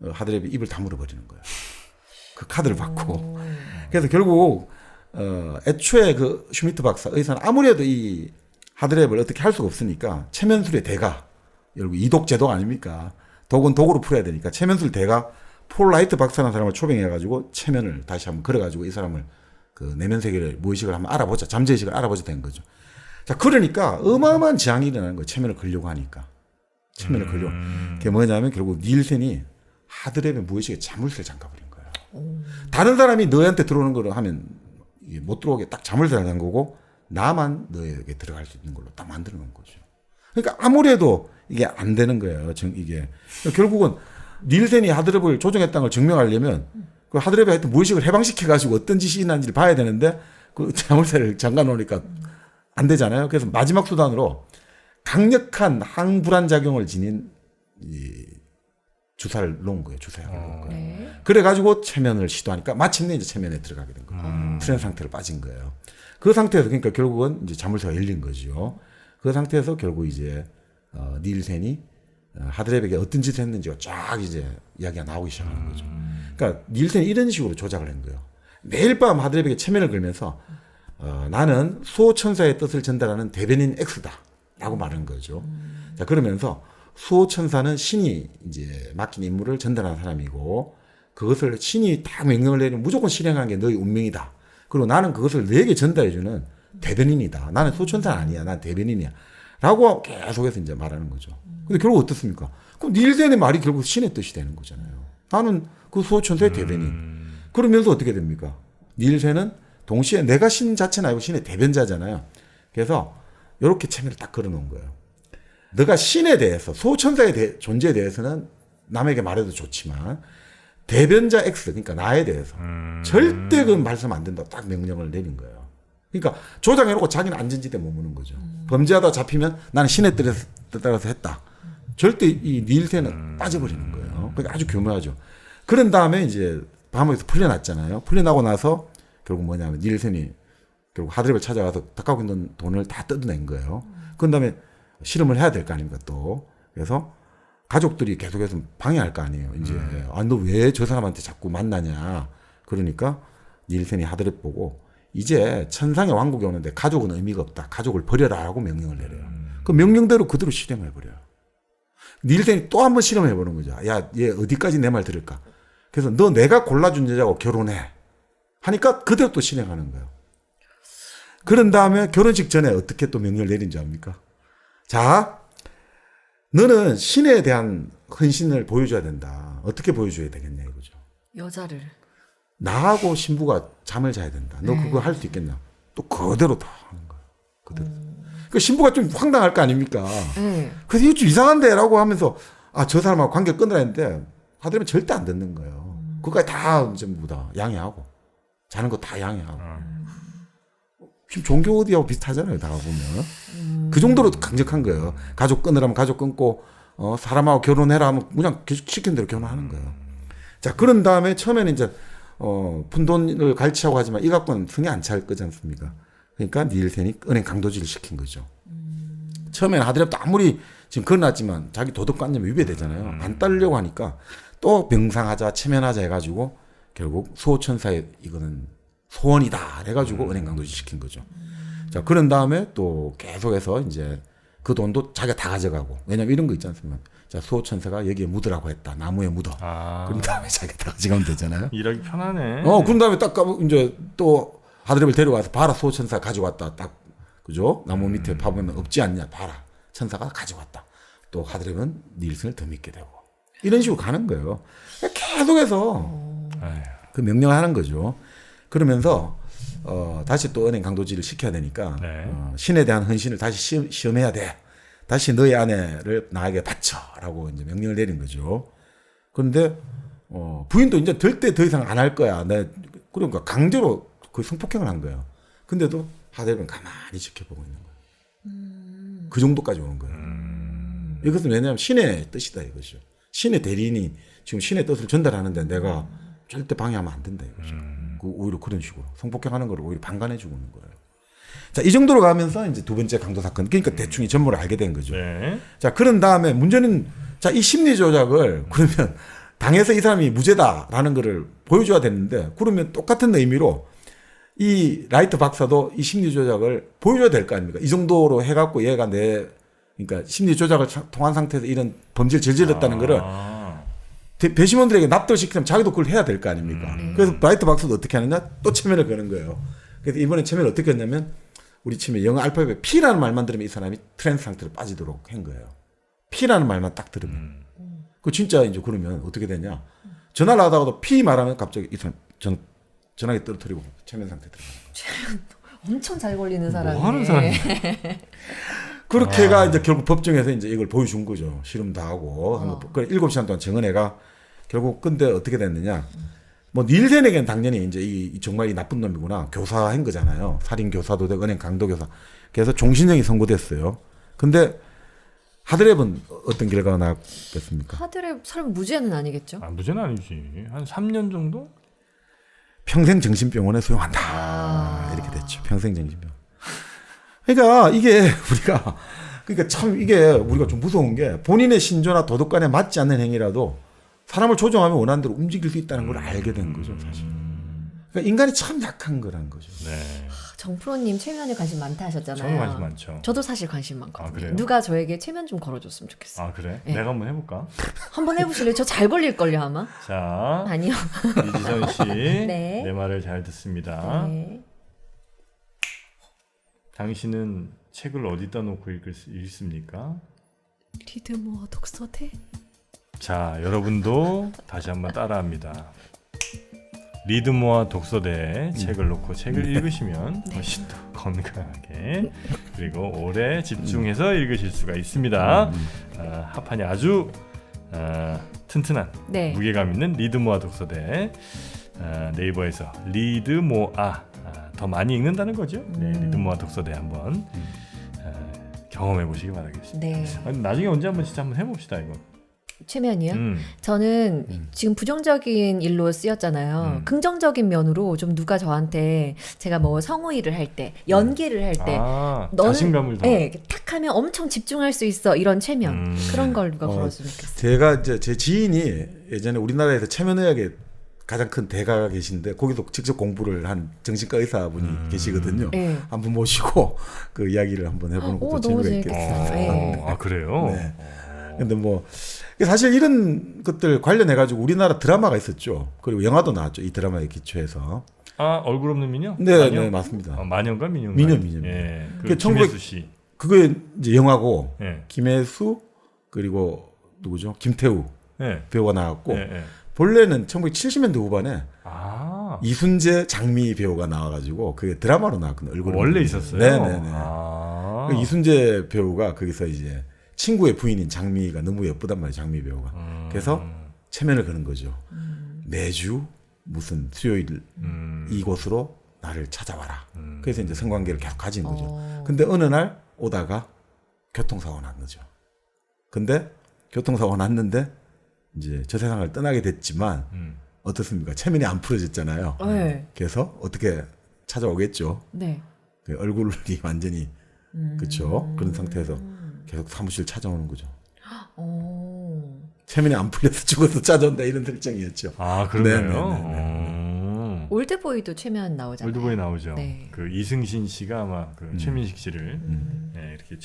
B: 하드랩이 입을 다물어 버리는 거예요. 그 카드를 받고. 그래서 결국 애초에 그 슈미트 박사 의사는 아무래도 이 하드랩을 어떻게 할 수가 없으니까 체면술의 대가, 여러분 이독 제독 아닙니까? 독은 독으로 풀어야 되니까 체면술 대가 폴 라이트 박사라는 사람을 초빙해가지고 체면을 다시 한번 걸어가지고 이 사람을 그 내면 세계를 무의식을 한번 알아보자, 잠재의식을 알아보자 된 거죠. 자, 그러니까 어마어마한 재앙이 일어나는 거예요. 체면을 걸려고 하니까. 체면을 걸려고. 그게 뭐냐면 결국 닐센이 하드랩의 무의식에 자물쇠를 잠가버린 거예요. 다른 사람이 너한테 들어오는 거를 하면 이게 못 들어오게 딱 자물쇠를 잠간 거고 나만 너에게 들어갈 수 있는 걸로 딱 만들어 놓은 거죠. 그러니까 아무래도 이게 안 되는 거예요. 이게. 결국은 닐센이 하드랩을 조종했다는 걸 증명하려면 그 하드랩이 하여튼 무의식을 해방시켜가지고 어떤 짓이 있는지를 봐야 되는데 그 자물쇠를 잠가 놓으니까 안 되잖아요. 그래서 마지막 수단으로 강력한 항불안 작용을 지닌 이 주사를 놓은 거예요. 주사약을 놓은 거예요.
C: 네.
B: 그래가지고 체면을 시도하니까 마침내 이제 체면에 들어가게 된 거예요. 트랜스 상태로 빠진 거예요. 그 상태에서 그러니까 결국은 이제 자물쇠가 열린 거죠. 그 상태에서 결국 이제 닐센이 하드랩에게 어떤 짓을 했는지가 쫙 이제 이야기가 나오기 시작하는 거죠. 그러니까 닐센이 이런 식으로 조작을 한 거예요. 매일 밤 하드랩에게 체면을 걸면서 나는 수호천사의 뜻을 전달하는 대변인 X다라고 말하는 거죠. 자, 그러면서 수호천사는 신이 이제 맡긴 임무를 전달하는 사람이고 그것을 신이 다 명령을 내리면 무조건 실행하는 게 너의 운명이다. 그리고 나는 그것을 너에게 전달해주는 대변인이다. 나는 수호천사는 아니야. 난 대변인이야. 라고 계속해서 이제 말하는 거죠. 근데 결국 어떻습니까? 그럼 닐센의 말이 결국 신의 뜻이 되는 거잖아요. 나는 그 수호천사의 대변인. 그러면서 어떻게 됩니까? 닐센은 동시에 내가 신 자체는 아니고 신의 대변자잖아요. 그래서 이렇게 체면을 딱 걸어놓은 거예요. 너가 신에 대해서 수호천사의 존재에 대해서는 남에게 말해도 좋지만 대변자 X 그러니까 나에 대해서 절대 그 말씀 안 된다고 딱 명령을 내린 거예요. 그러니까 조장해놓고 자기는 안전지대에 머무는 거죠. 범죄하다 잡히면 나는 신의 뜻에 따라서 했다. 절대 이 닐센은 빠져버리는 거예요. 그러니까 아주 교묘하죠. 그런 다음에 이제 감옥에서 풀려났잖아요. 풀려나고 나서 결국 뭐냐면 닐센이 결국 하드랩을 찾아가서 딱 갖고 있는 돈을 다 뜯어낸 거예요. 그런 다음에 실험을 해야 될 거 아닙니까 또. 그래서 가족들이 계속해서 방해할 거 아니에요. 이제 너 왜 저 사람한테 자꾸 만나냐. 그러니까 닐센이 하드랩 보고 이제 천상의 왕국에 오는데 가족은 의미가 없다. 가족을 버려라라고 명령을 내려요. 그 명령대로 그대로 실행을 해버려요. 닐센이 또 한 번 실험해보는 거죠. 야, 얘 어디까지 내 말 들을까? 그래서 너 내가 골라준 여자하고 결혼해. 하니까 그대로 또 실행하는 거예요. 그런 다음에 결혼식 전에 어떻게 또 명령을 내린지 압니까? 자, 너는 신에 대한 헌신을 보여줘야 된다. 어떻게 보여줘야 되겠냐 이거죠.
C: 여자를.
B: 나하고 신부가 잠을 자야 된다. 너 그거 할 수 있겠냐? 또 그대로 다 하는 거예요. 그대로. 그 신부가 좀 황당할 거 아닙니까? 그래서 이거 좀 이상한데라고 하면서 저 사람하고 관계를 끊으라 했는데 하더라면 절대 안 듣는 거예요. 그거까지 다 전부 다 양해하고 자는 거 다 양해하고. 지금 종교 어디하고 비슷하잖아요. 다 보면. 그 정도로 강력한 거예요. 가족 끊으라면 가족 끊고 사람하고 결혼해라 하면 그냥 시킨 대로 결혼하는 거예요. 자, 그런 다음에 처음에는 이제 푼돈을 갈취하고 하지만 이 갖고는 성에 안 찰 거지 않습니까? 그러니까 닐센이 은행 강도질을 시킨 거죠. 처음에는 하드랩도 아무리 지금 건놨지만 자기 도덕관념이 위배되잖아요. 안 따르려고 하니까 또 병상하자, 체면하자 해가지고 결국 수호천사의 이거는 소원이다 해가지고 은행 강도질 시킨 거죠. 자, 그런 다음에 또 계속해서 이제 그 돈도 자기가 다 가져가고. 왜냐면 이런 거 있지 않습니까? 자, 수호천사가 여기에 묻으라고 했다. 나무에 묻어. 그런 다음에 자기가 다 가져가면 되잖아요.
A: 일하기 편하네.
B: 그런 다음에 딱 이제 또 하드랩을 데려와서 봐라, 수호천사 가져왔다. 딱 그죠? 나무 밑에 파보면 없지 않냐. 봐라, 천사가 가져왔다. 또 하드랩은 닐슨을 더 믿게 되고 이런 식으로 가는 거예요. 계속해서 그 명령을 하는 거죠. 그러면서 다시 또 은행 강도질을 시켜야 되니까
A: 네.
B: 신에 대한 헌신을 다시 시험해야 돼. 다시 너의 아내를 나에게 바쳐라고 이제 명령을 내린 거죠. 그런데 부인도 이제 절대 더 이상 안 할 거야. 그러니까 강제로 그 성폭행을 한 거예요. 근데도 하드랩은 가만히 지켜보고 있는 거예요. 그 정도까지 오는 거예요. 이것은 왜냐하면 신의 뜻이다 이거죠. 신의 대리인이 지금 신의 뜻을 전달하는데 내가 절대 방해하면 안 된다 이거죠. 오히려 그런 식으로 성폭행하는 걸 오히려 방관해 주고 있는 거예요. 자, 이 정도로 가면서 이제 두 번째 강도 사건, 그러니까 대충 이 전모를 알게 된 거죠.
A: 네.
B: 자, 그런 다음에 문제는 자, 이 심리 조작을 그러면 당해서 이 사람이 무죄다라는 거를 보여줘야 되는데 그러면 똑같은 의미로 이 라이트 박사도 이 심리 조작을 보여줘야 될 거 아닙니까? 이 정도로 해갖고 얘가 그러니까 심리 조작을 통한 상태에서 이런 범죄를 저질렀다는 거를 배심원들에게 납득시키면 자기도 그걸 해야 될 거 아닙니까? 그래서 라이트 박사도 어떻게 하느냐? 또 체면을 거는 거예요. 그래서 이번에 체면을 어떻게 했냐면 우리 치면 영어 알파벳 P라는 말만 들으면 이 사람이 트랜스 상태로 빠지도록 한 거예요. P라는 말만 딱 들으면. 그 진짜 이제 그러면 어떻게 되냐? 전화를 하다가도 P 말하면 갑자기 이 사람 전화기 떨어뜨리고 체면 상태 들어가는 거예요.
C: 엄청 잘 걸리는 사람이.
A: 뭐 하는 사람이야?
B: 그렇게가 이제 결국 법정에서 이제 이걸 보여준 거죠. 실험 다 하고. 그래 7시간 동안 정은혜가 결국 근데 어떻게 됐느냐? 뭐 닐센에게는 당연히 이제 이 정말 이 나쁜 놈이구나. 교사한 거잖아요. 살인 교사도 되고 은행 강도 교사. 그래서 종신형이 선고됐어요. 근데 하드랩은 어떤 결과가 나왔겠습니까?
C: 하드랩 설마 무죄는 아니겠죠?
A: 무죄는 아니지. 한 3년 정도?
B: 평생 정신병원에 수용한다. 이렇게 됐죠. 평생 정신병원. 그러니까 이게 그러니까 참 이게 우리가 좀 무서운 게 본인의 신조나 도덕관에 맞지 않는 행위라도 사람을 조종하면 원하는 대로 움직일 수 있다는 걸 알게 된 거죠, 사실. 그러니까 인간이 참 약한 거란 거죠.
A: 네.
C: 정프로님 체면에 관심 많다 하셨잖아요.
A: 저는 관심 많죠.
C: 저도 사실 관심 많거든요.
A: 그래요?
C: 누가 저에게 체면 좀 걸어줬으면 좋겠어요.
A: 그래?
C: 네.
A: 내가 한번 해볼까?
C: 한번 해보실래요? 저 잘 걸릴걸요 아마.
A: 자,
C: 아니요.
A: 이지선 씨,
C: 네.
A: 내 말을 잘 듣습니다.
C: 네.
A: 당신은 책을 어디다 놓고 읽습니까?
C: 리드모어 독서대.
A: 자, 여러분도 다시 한번 따라합니다. 리드모아 독서대에 책을 놓고 책을 읽으시면 훨씬 더 건강하게 그리고 오래 집중해서 읽으실 수가 있습니다. 합판이 아주 튼튼한
C: 네.
A: 무게감 있는 리드모아 독서대. 네이버에서 리드모아 더 많이 읽는다는 거죠. 네, 리드모아 독서대 한번 경험해 보시기 바라겠습니다.
C: 네.
A: 나중에 언제 한번 진짜 한번 해봅시다 이거.
C: 최면이요? 저는 지금 부정적인 일로 쓰였잖아요. 긍정적인 면으로 좀 누가 저한테 제가 뭐 성우일을 할 때, 연기를 할 때, 너는
A: 자신감을 더.
C: 네, 탁 하면 엄청 집중할 수 있어. 이런 최면. 그런 걸 누가 걸어주면 좋겠어요.
B: 제가 이제 제 지인이 예전에 우리나라에서 체면의학의 가장 큰 대가가 계신데 거기도 직접 공부를 한 정신과 의사분이 계시거든요.
C: 네.
B: 한번 모시고 그 이야기를 한번 해보는 것도
C: 너무
B: 재미가
C: 재밌겠다.
B: 있겠어요.
C: 네.
A: 아 그래요?
B: 네. 근데 뭐 사실 이런 것들 관련해 가지고 우리나라 드라마가 있었죠. 그리고 영화도 나왔죠. 이 드라마에 기초해서.
A: 아 얼굴 없는 미녀?
B: 네,
A: 마녀?
B: 네 맞습니다.
A: 마녀인가 미녀인가?
B: 미녀.
A: 예. 그
B: 그게
A: 김혜수 씨.
B: 그게 이제 영화고
A: 예.
B: 김혜수 그리고 누구죠? 김태우
A: 예.
B: 배우가 나왔고
A: 예. 예.
B: 본래는 1970년대 후반에
A: 아.
B: 이순재 장미 배우가 나와가지고 그게 드라마로 나왔거든요. 얼굴
A: 원래 있었어요.
B: 네네네.
A: 아.
B: 그 이순재 배우가 거기서 이제 친구의 부인인 장미가 너무 예쁘단 말이에요. 장미 배우가. 그래서 체면을 거는 거죠. 매주 무슨 수요일 이곳으로 나를 찾아와라. 그래서 이제 성관계를 계속 가진 거죠. 근데 어느 날 오다가 교통사고가 난 거죠. 근데 교통사고가 났는데 이제 저 세상을 떠나게 됐지만 어떻습니까? 체면이 안 풀어졌잖아요.
C: 네.
B: 그래서 어떻게 찾아오겠죠.
C: 네.
B: 그 얼굴이 완전히 그렇죠. 그런 상태에서 계속 사무실 찾아오는 거죠. 체면이 안 풀려서 죽어서 찾아온다 이런 설정이었죠.
A: 아 그런가요?
B: 네네네네.
C: 올드보이도 최면 나오잖아요.
A: 올드보이 나오죠.
C: 네.
A: 그 이승신 씨가 아마 그 최민식 씨를 네, 이렇게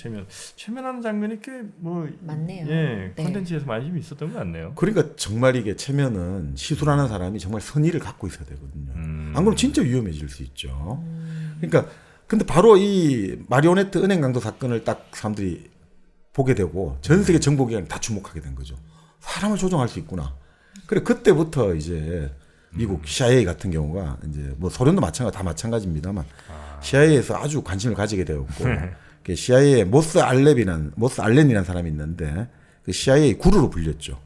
A: 체면하는 장면이 꽤 뭐
C: 맞네요.
A: 예,
C: 네.
A: 콘텐츠에서 많이 좀 있었던 것 같네요.
B: 그러니까 정말 이게 체면은 시술하는 사람이 정말 선의를 갖고 있어야 되거든요. 안 그러면 진짜 위험해질 수 있죠. 그러니까 근데 바로 이 마리오네트 은행 강도 사건을 딱 사람들이 보게 되고 전 세계 정보기관이 다 주목하게 된 거죠. 사람을 조종할 수 있구나. 그래 그때부터 이제 미국 CIA 같은 경우가 이제 뭐 소련도 다 마찬가지입니다만 CIA에서 아주 관심을 가지게 되었고 그 CIA의 모스 알렌이라는 사람이 있는데 그 CIA 구루로 불렸죠.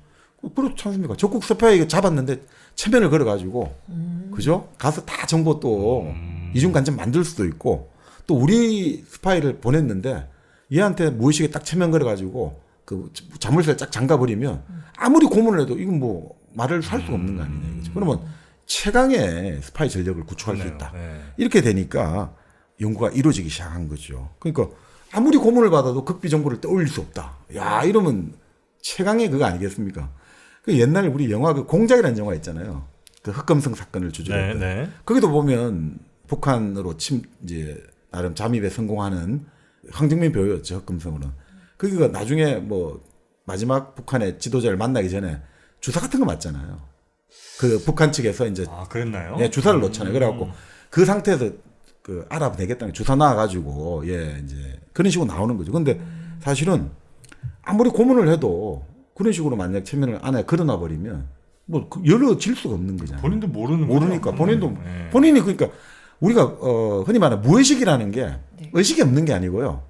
B: 그렇지 않습니까? 적국 스파이 잡았는데 체면을 걸어가지고 그죠? 가서 다 정보 또 이중 간첩 만들 수도 있고 또 우리 스파이를 보냈는데 얘한테 무의식에 딱 체면 걸어가지고 그 자물쇠를 쫙 잠가버리면 아무리 고문을 해도 이건 뭐 말을 할 수가 없는 거 아니냐 이거죠. 그러면 최강의 스파이 전력을 구축할 수 있다.
A: 네.
B: 이렇게 되니까 연구가 이루어지기 시작한 거죠. 그러니까 아무리 고문을 받아도 극비 정보를 떠올릴 수 없다. 야 이러면 최강의 그거 아니겠습니까? 그 옛날 우리 영화 그 공작이라는 영화 있잖아요. 그 흑검성 사건을 주제로
A: 네,
B: 했던.
A: 네.
B: 거기도 보면 북한으로 이제 나름 잠입에 성공하는 황정민 배우였죠. 흑검성으로. 거기가 나중에 뭐 마지막 북한의 지도자를 만나기 전에 주사 같은 거 맞잖아요. 그 북한 측에서 이제
A: 아 그랬나요?
B: 예, 주사를 놓잖아요. 그래갖고 그 상태에서 그 알아내겠다는 주사 놔가지고 예 이제 그런 식으로 나오는 거죠. 근데 사실은 아무리 고문을 해도 그런 식으로 만약 체면을 안에 걸어놔 버리면 뭐 열어질 수가 없는 거잖아요.
A: 본인도
B: 모르니까 본인도
A: 네.
B: 본인이 그러니까 우리가 흔히 말하는 무의식이라는 게
C: 네.
B: 의식이 없는 게 아니고요.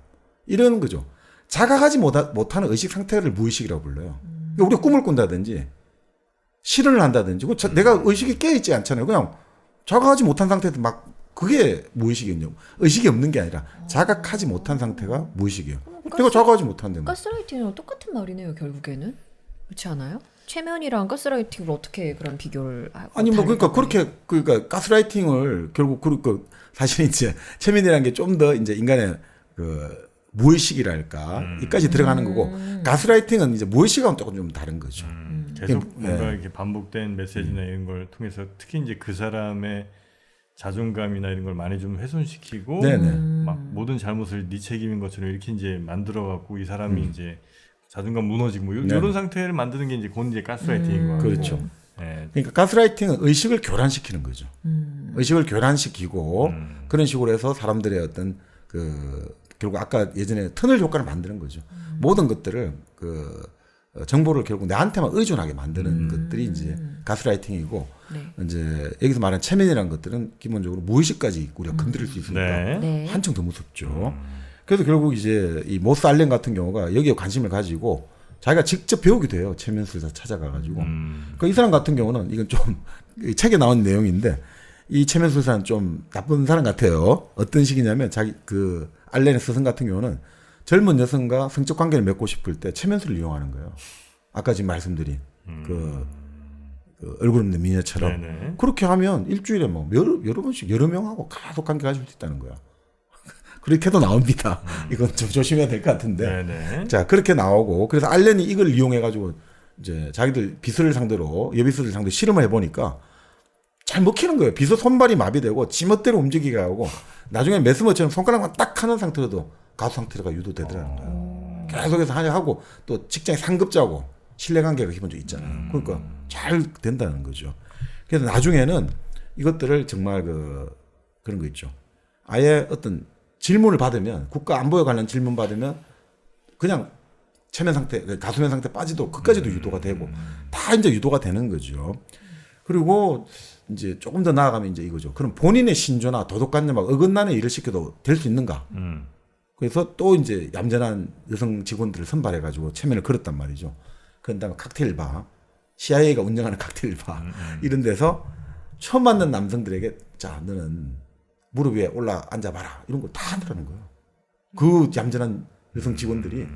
B: 이런 거죠. 자각하지 못하는 의식 상태를 무의식이라고 불러요. 그러니까 우리가 꿈을 꾼다든지 실현을 한다든지 내가 의식이 깨어있지 않잖아요. 그냥 자각하지 못한 상태에서 막 그게 무의식이거든요. 의식이 없는 게 아니라 자각하지 못한 상태가 무의식이에요. 내가 자각하지 못한데 뭐.
C: 가스라이팅이랑 똑같은 말이네요. 결국에는 그렇지 않아요? 최면이랑 가스라이팅을 어떻게 그런 비교를 하고
B: 아니 뭐 그러니까
C: 다르다고
B: 그렇게 그러니까 가스라이팅을 결국 그러니까 사실 이제 체면이라는 게 좀 더 이제 인간의 그 무의식이랄까 이까지 들어가는 거고 가스라이팅은 이제 무의식하고는 조금 좀 다른 거죠.
A: 계속 뭔가
B: 네.
A: 이렇게 반복된 메시지나 이런 걸 통해서 특히 이제 그 사람의 자존감이나 이런 걸 많이 좀 훼손시키고
B: 네네.
A: 막 모든 잘못을 네 책임인 것처럼 이렇게 이제 만들어 갖고 이 사람이 이제 자존감 무너지고 뭐
B: 네.
A: 이런 상태를 만드는 게 이제 곧 이제 가스라이팅인 거 같고.
B: 그렇죠.
A: 예.
B: 그러니까 가스라이팅은 의식을 교란시키는 거죠. 의식을 교란시키고 그런 식으로 해서 사람들의 어떤 그 결국 아까 예전에 터널 효과를 만드는 거죠. 모든 것들을 그 정보를 결국 나한테만 의존하게 만드는 것들이 이제 가스라이팅이고
C: 네.
B: 이제 여기서 말하는 체면이라는 것들은 기본적으로 무의식까지 우리가 건드릴 수 있으니까
A: 네.
C: 네.
B: 한층 더 무섭죠. 그래서 결국 이제 이 모스 알렌 같은 경우가 여기에 관심을 가지고 자기가 직접 배우기도 해요. 체면술사 찾아가가지고. 그러니까 이 사람 같은 경우는 이건 좀 이 책에 나온 내용인데 이 체면술사는 좀 나쁜 사람 같아요. 어떤 식이냐면 자기 그 알렌의 스승 같은 경우는 젊은 여성과 성적 관계를 맺고 싶을 때 체면술을 이용하는 거예요. 아까 지금 말씀드린 그 얼굴 없는 미녀처럼
A: 네네.
B: 그렇게 하면 일주일에 뭐 여러 번씩 여러 명하고 계속 관계 가질 수 있다는 거야. 그렇게도 나옵니다. 이건 좀 조심해야 될 것 같은데.
A: 네네.
B: 자, 그렇게 나오고 그래서 알렌이 이걸 이용해 가지고 이제 자기들 비서를 상대로 여비서를 상대로 실험을 해 보니까 잘 먹히는 거예요. 비서 손발이 마비되고 지멋대로 움직이게 하고 나중에 메스머처럼 손가락만 딱 하는 상태로도 가수 상태가 유도되더라는 거예요. 계속해서 하고 또 직장에 상급자고 신뢰관계가 기본적으로 있잖아요. 그러니까 잘 된다는 거죠. 그래서 나중에는 이것들을 정말 그런 거 있죠. 아예 어떤 질문을 받으면 국가 안보에 관련 질문 받으면 그냥 체면 상태, 가수면 상태 빠지도 그까지도 유도가 되고 다 이제 유도가 되는 거죠. 그리고 이제 조금 더 나아가면 이제 이거죠. 그럼 본인의 신조나 도덕관념 막 어긋나는 일을 시켜도 될 수 있는가? 그래서 또 이제 얌전한 여성 직원들을 선발해가지고 체면을 걸었단 말이죠. 그런 다음에 칵테일 바, CIA가 운영하는 칵테일 바 이런 데서 처음 만난 남성들에게 자 너는 무릎 위에 올라 앉아봐라 이런 걸 다 하더라는 거예요. 그 얌전한 여성 직원들이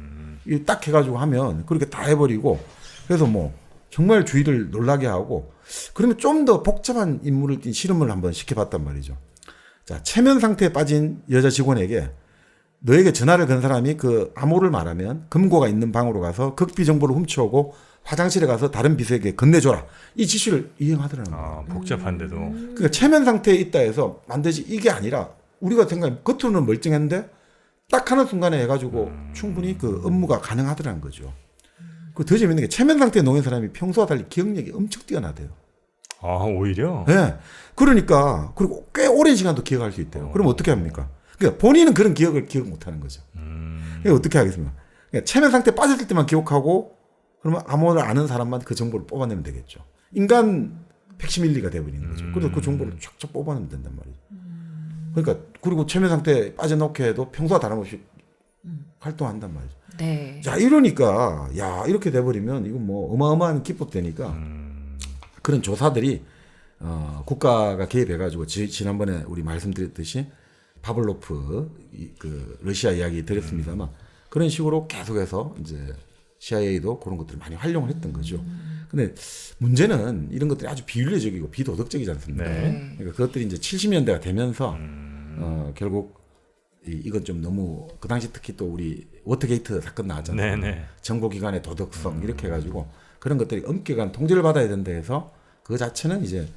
B: 이거 딱 해가지고 하면 그렇게 다 해버리고 그래서 뭐 정말 주의를 놀라게 하고 그러면 좀 더 복잡한 인물을 띈 실험을 한번 시켜봤단 말이죠. 자 체면 상태에 빠진 여자 직원에게 너에게 전화를 건 사람이 그 암호를 말하면 금고가 있는 방으로 가서 극비 정보를 훔쳐오고 화장실에 가서 다른 비서에게 건네줘라. 이 지시를 이행하더라는 거예요.
A: 아, 복잡한데도.
B: 그러니까 체면 상태에 있다 해서 만들지 이게 아니라 우리가 생각하면 겉으로는 멀쩡한데 딱 하는 순간에 해가지고 충분히 그 업무가 가능하더라는 거죠. 그 더 재밌는 게 체면 상태에 놓인 사람이 평소와 달리 기억력이 엄청 뛰어나대요.
A: 아, 오히려?
B: 네. 그러니까 그리고 꽤 오랜 시간도 기억할 수 있대요. 그럼 어떻게 합니까? 그러니까 본인은 그런 기억을 기억 못하는 거죠. 그러니까 어떻게 하겠습니까? 그러니까 체면 상태 빠졌을 때만 기억하고 그러면 암호를 아는 사람만 그 정보를 뽑아내면 되겠죠. 인간 팩시밀리가 돼버리는 거죠. 그래서 그 정보를 쫙쫙 뽑아내면 된단 말이죠. 그러니까 그리고 체면 상태에 빠져놓게 해도 평소와 다름없이 활동한단 말이죠.
C: 네.
B: 자 이러니까 야 이렇게 돼버리면 이건 뭐 어마어마한 기법되니까 그런 조사들이 국가가 개입해가지고 지난번에 우리 말씀드렸듯이 바블로프 그 러시아 이야기 드렸습니다만 그런 식으로 계속해서 이제 CIA도 그런 것들을 많이 활용을 했던 거죠. 근데 문제는 이런 것들이 아주 비윤리적이고 비도덕적이지 않습니까?
A: 네.
B: 그러니까 그것들이 이제 70년대가 되면서 결국 이건 좀 너무 그 당시 특히 또 우리 워터게이트 사건 나왔잖아요.
A: 네네.
B: 정보기관의 도덕성 이렇게 해가지고 그런 것들이 엄격한 통제를 받아야 된다 해서 그 자체는 이제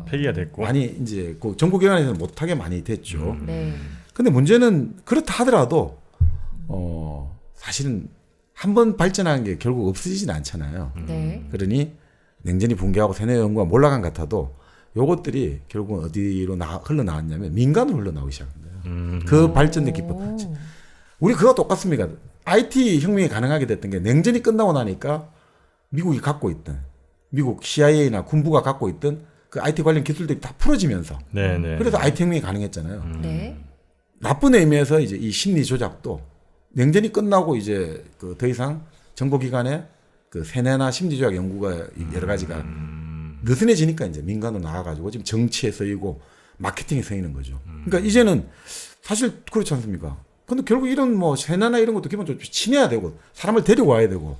A: 폐기가 됐고.
B: 많이 이제 그 정보기관에서는 못하게 많이 됐죠.
C: 네.
B: 근데 문제는 그렇다 하더라도 사실은 한 번 발전한 게 결국 없어지진 않잖아요.
C: 네.
B: 그러니 냉전이 붕괴하고 세뇌 연구가 몰락한 같아도 요것들이 결국은 어디로 흘러나왔냐면 민간으로 흘러나오기 시작한 거예요. 그 발전된 기법. 우리 그거 똑같습니다. IT 혁명이 가능하게 됐던 게 냉전이 끝나고 나니까 미국이 갖고 있던 미국 CIA나 군부가 갖고 있던 그 IT 관련 기술들이 다 풀어지면서
A: 네네.
B: 그래서 IT 혁명이 가능했잖아요.
C: 네.
B: 나쁜 의미에서 이제 이 심리 조작도 냉전이 끝나고 이제 그 더 이상 정보기관의 그 세뇌나 심리 조작 연구가 여러 가지가 느슨해지니까 이제 민간으로 나와가지고 지금 정치에 쓰이고 마케팅에 쓰이는 거죠. 그러니까 이제는 사실 그렇지 않습니까? 근데 결국 이런 뭐 세뇌나 이런 것도 기본적으로 친해야 되고 사람을 데리고 와야 되고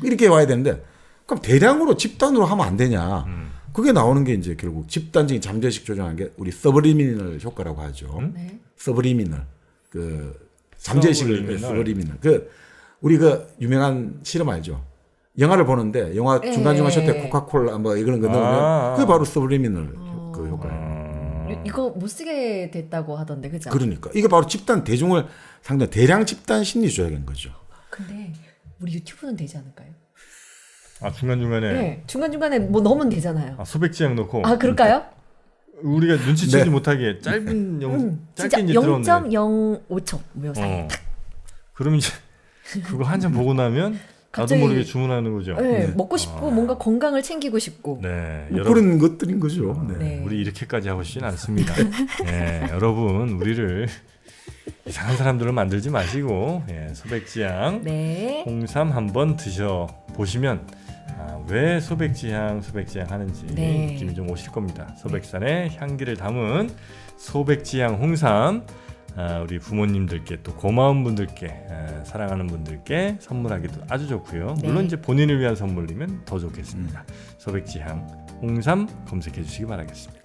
B: 이렇게 와야 되는데 그럼 대량으로 집단으로 하면 안 되냐? 그게 나오는 게 이제 결국 집단적인 잠재의식 조정하는 게 우리 서브리미널 효과라고 하죠.
C: 네.
B: 서브리미널 그 잠재의식을 서브리미널 그 우리 그 유명한 실험 알죠? 영화를 보는데 영화
C: 예,
B: 중간중간 쉴 때
C: 예.
B: 코카콜라 뭐 이런 거 넣으면 그게 바로 서브리미널 그 효과예요.
C: 이거 못 쓰게 됐다고 하던데 그죠?
B: 그러니까 이게 바로 집단 대중을 상대 대량 집단 심리 조작인 거죠.
C: 근데 우리 유튜브는 되지 않을까요?
A: 아, 중간중간에.
C: 네. 중간중간에 뭐 넣으면 되잖아요.
A: 아, 소백지향 넣고.
C: 아, 그럴까요?
A: 우리가 눈치채지
B: 네.
A: 못하게 짧은
C: 진짜
A: 짧게 이제 들었네.
C: 0.05초 뭐 사이.
A: 그럼 이제 그거 한 잔 보고 나면 나도
C: 갑자기-
A: 모르게 주문하는 거죠.
C: 네, 먹고 싶고 뭔가 건강을 챙기고 싶고.
A: 네,
B: 뭐
A: 여러분
B: 그런 것들인 거죠. 네.
C: 네.
A: 우리 이렇게까지 하고 싶진 않습니다. 네, 여러분 우리를 이상한 사람들로 만들지 마시고 소백지향
C: 네.
A: 홍삼 한번 드셔 보시면 왜 소백지향 하는지
C: 네.
A: 느낌이 좀 오실 겁니다. 소백산의 향기를 담은 소백지향 홍삼 우리 부모님들께 또 고마운 분들께 사랑하는 분들께 선물하기도 아주 좋고요.
C: 네.
A: 물론 이제 본인을 위한 선물이면 더 좋겠습니다. 소백지향 홍삼 검색해 주시기 바라겠습니다.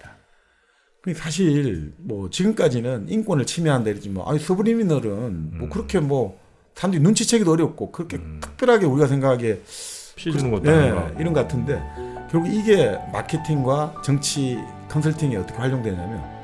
B: 사실 뭐 지금까지는 인권을 침해한다 이러지만 아니 서브리미널은 뭐 그렇게 뭐 사람들이 눈치채기도 어렵고 그렇게 특별하게 우리가 생각하기에
A: 피해 주는 것도
B: 네,
A: 아니고
B: 이런 것 같은데 결국 이게 마케팅과 정치 컨설팅에 어떻게 활용되냐면